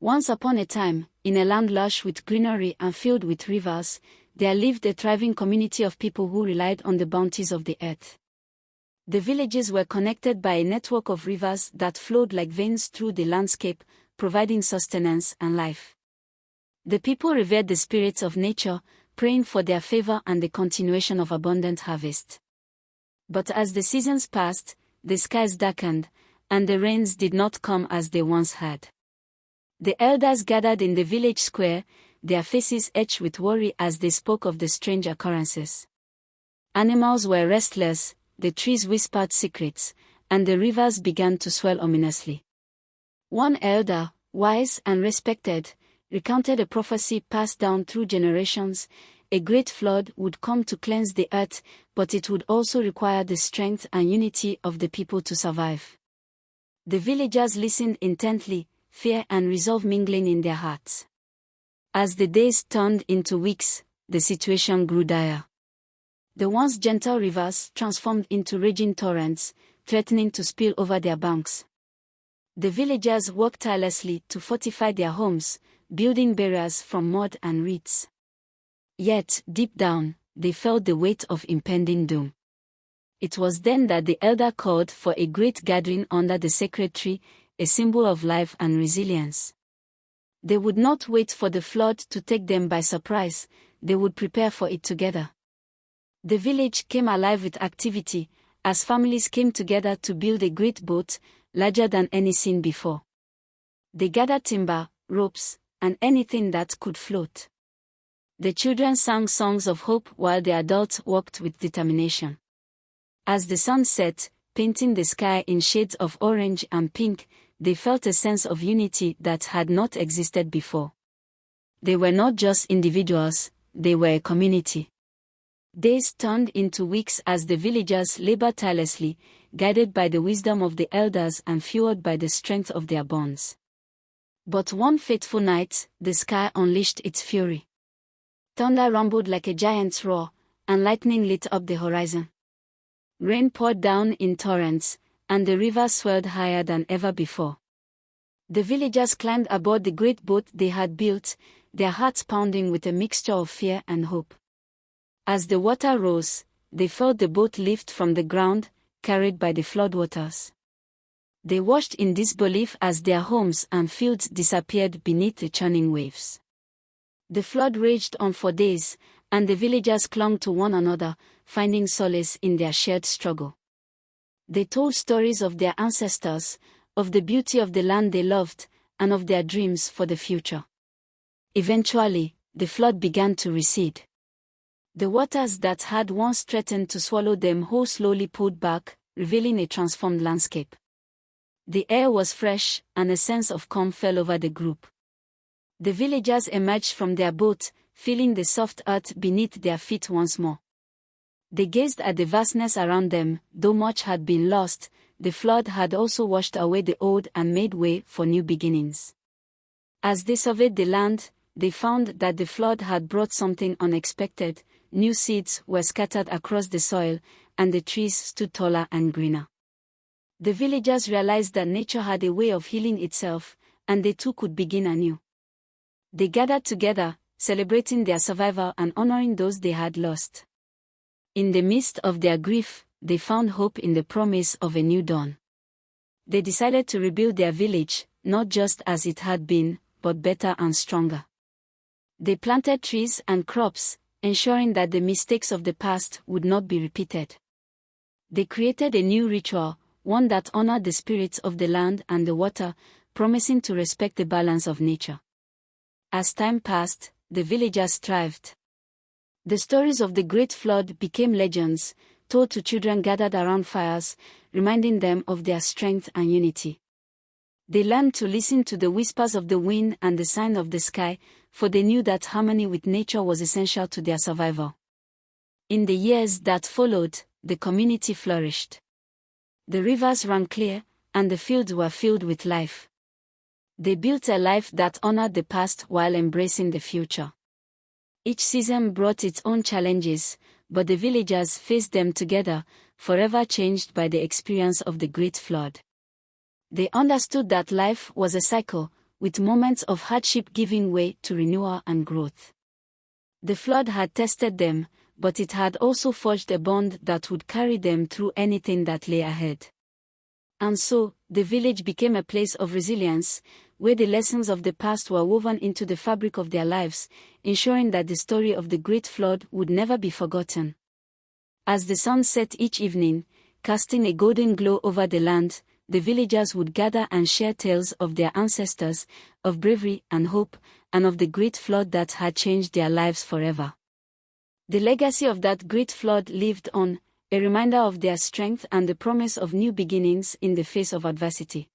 Once upon a time, in a land lush with greenery and filled with rivers, there lived a thriving community of people who relied on the bounties of the earth. The villages were connected by a network of rivers that flowed like veins through the landscape, providing sustenance and life. The people revered the spirits of nature, praying for their favor and the continuation of abundant harvest. But as the seasons passed, the skies darkened, and the rains did not come as they once had. The elders gathered in the village square, their faces etched with worry as they spoke of the strange occurrences. Animals were restless, the trees whispered secrets, and the rivers began to swell ominously. One elder, wise and respected, recounted a prophecy passed down through generations. A great flood would come to cleanse the earth, but it would also require the strength and unity of the people to survive. The villagers listened intently, fear and resolve mingling in their hearts. As the days turned into weeks, the situation grew dire. The once gentle rivers transformed into raging torrents, threatening to spill over their banks. The villagers worked tirelessly to fortify their homes, building barriers from mud and reeds. Yet, deep down, they felt the weight of impending doom. It was then that the elder called for a great gathering under the sacred tree, a symbol of life and resilience. They would not wait for the flood to take them by surprise, they would prepare for it together. The village came alive with activity, as families came together to build a great boat, larger than any seen before. They gathered timber, ropes, and anything that could float. The children sang songs of hope while the adults worked with determination. As the sun set, painting the sky in shades of orange and pink, they felt a sense of unity that had not existed before. They were not just individuals, they were a community. Days turned into weeks as the villagers labored tirelessly, guided by the wisdom of the elders and fueled by the strength of their bonds. But one fateful night, the sky unleashed its fury. Thunder rumbled like a giant's roar, and lightning lit up the horizon. Rain poured down in torrents, and the river swelled higher than ever before. The villagers climbed aboard the great boat they had built, their hearts pounding with a mixture of fear and hope. As the water rose, they felt the boat lift from the ground, carried by the floodwaters. They watched in disbelief as their homes and fields disappeared beneath the churning waves. The flood raged on for days, and the villagers clung to one another, finding solace in their shared struggle. They told stories of their ancestors, of the beauty of the land they loved, and of their dreams for the future. Eventually, the flood began to recede. The waters that had once threatened to swallow them whole slowly pulled back, revealing a transformed landscape. The air was fresh, and a sense of calm fell over the group. The villagers emerged from their boat, feeling the soft earth beneath their feet once more. They gazed at the vastness around them. Though much had been lost, the flood had also washed away the old and made way for new beginnings. As they surveyed the land, they found that the flood had brought something unexpected. New seeds were scattered across the soil, and the trees stood taller and greener. The villagers realized that nature had a way of healing itself, and they too could begin anew. They gathered together, celebrating their survival and honoring those they had lost. In the midst of their grief, they found hope in the promise of a new dawn. They decided to rebuild their village, not just as it had been, but better and stronger. They planted trees and crops, ensuring that the mistakes of the past would not be repeated. They created a new ritual, one that honored the spirits of the land and the water, promising to respect the balance of nature. As time passed, the villagers thrived. The stories of the great flood became legends, told to children gathered around fires, reminding them of their strength and unity. They learned to listen to the whispers of the wind and the sign of the sky, for they knew that harmony with nature was essential to their survival. In the years that followed, the community flourished. The rivers ran clear, and the fields were filled with life. They built a life that honored the past while embracing the future. Each season brought its own challenges, but the villagers faced them together, forever changed by the experience of the great flood. They understood that life was a cycle, with moments of hardship giving way to renewal and growth. The flood had tested them, but it had also forged a bond that would carry them through anything that lay ahead. And so, the village became a place of resilience, where the lessons of the past were woven into the fabric of their lives, ensuring that the story of the Great Flood would never be forgotten. As the sun set each evening, casting a golden glow over the land, the villagers would gather and share tales of their ancestors, of bravery and hope, and of the Great Flood that had changed their lives forever. The legacy of that Great Flood lived on, a reminder of their strength and the promise of new beginnings in the face of adversity.